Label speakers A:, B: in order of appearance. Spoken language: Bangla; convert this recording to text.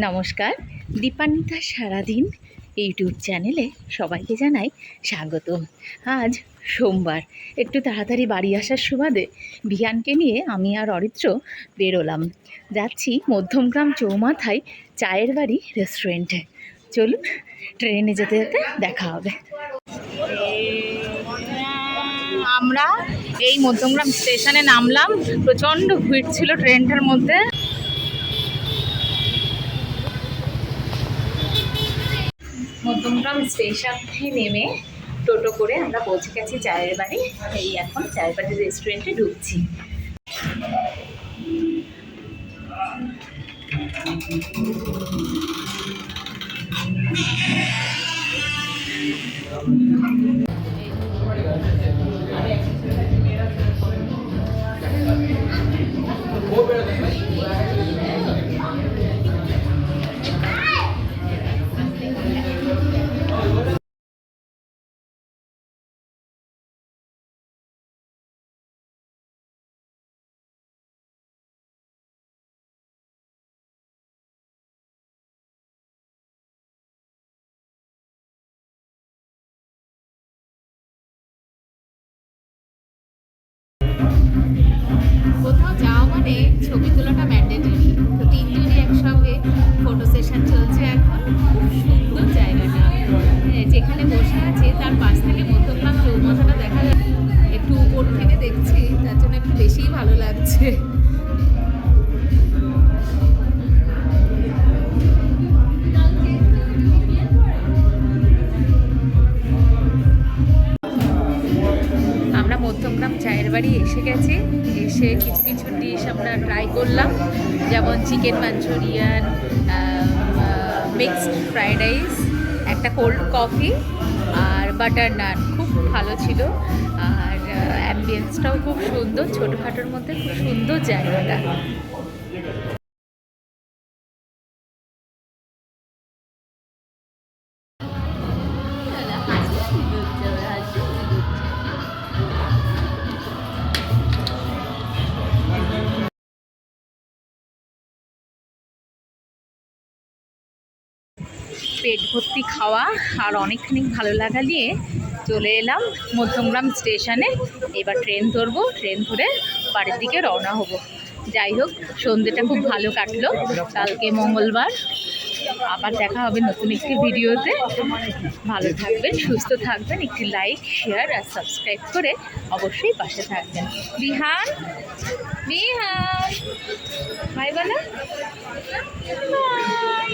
A: নমস্কার, দীপান্বিতা সারাদিন ইউটিউব চ্যানেলে সবাইকে জানাই স্বাগতম। আজ সোমবার, একটু তাড়াতাড়ি বাড়ি আসার সুবাদে ভিয়ানকে নিয়ে আমি আর অরিত্র বেরোলাম। যাচ্ছি মধ্যমগ্রাম চৌমাথায় চায়ের বাড়ি রেস্টুরেন্টে। চলুন, ট্রেনে যেতে যেতে দেখা হবে। আমরা এই মধ্যমগ্রাম স্টেশনে নামলাম। প্রচণ্ড ভিড় ছিল ট্রেনটার মধ্যে। মধ্যমগ্রাম স্টেশন থেকে নেমে টোটো করে আমরা পৌঁছে গেছি চায়ের বাড়ি। এই এখন চায়ের বাড়ি রেস্টুরেন্টে ঢুকছি। কোথাও যাওয়া মানে ছবি তোলাটা ম্যান্ডেটরি, তো তিনজনই একসঙ্গে ফটো সেশন চলছে এখন। খুব সুন্দর জায়গাটা, যেখানে বসে আছে তার পাশ থেকে মধ্যমগ্রাম চৌমাথাটা দেখা যায়। একটু উপর থেকে দেখছি, তার জন্য একটু বেশিই ভালো লাগছে। আমরা মধ্যমগ্রাম চায়ের বাড়ি এসে গেছি। এসে কিছু কিছু ডিশ আমরা ট্রাই করলাম, যেমন chicken Manchurian, mixed fried rice, একটা কোল্ড কফি আর বাটার নান। খুব ভালো ছিল, আর অ্যাম্বিয়েন্সটাও খুব সুন্দর। ছোটোখাটোর মধ্যে খুব সুন্দর জায়গাটা। পেট ভর্তি খাওয়া আর অনেকখানি ভালো লাগা নিয়ে চলে এলাম মধ্যমগ্রাম স্টেশনে। এবার ট্রেন ধরবো, ট্রেন ধরে বাড়ির দিকে রওনা হব। যাই হোক, সন্ধ্যেটা খুব ভালো কাটলো। কালকে মঙ্গলবার, আবার দেখা হবে নতুন একটি ভিডিওতে। ভালো থাকবেন, সুস্থ থাকবেন। একটি লাইক, শেয়ার আর সাবস্ক্রাইব করে অবশ্যই পাশে থাকবেন। বিহান, বিহান বাই বলো, বাই।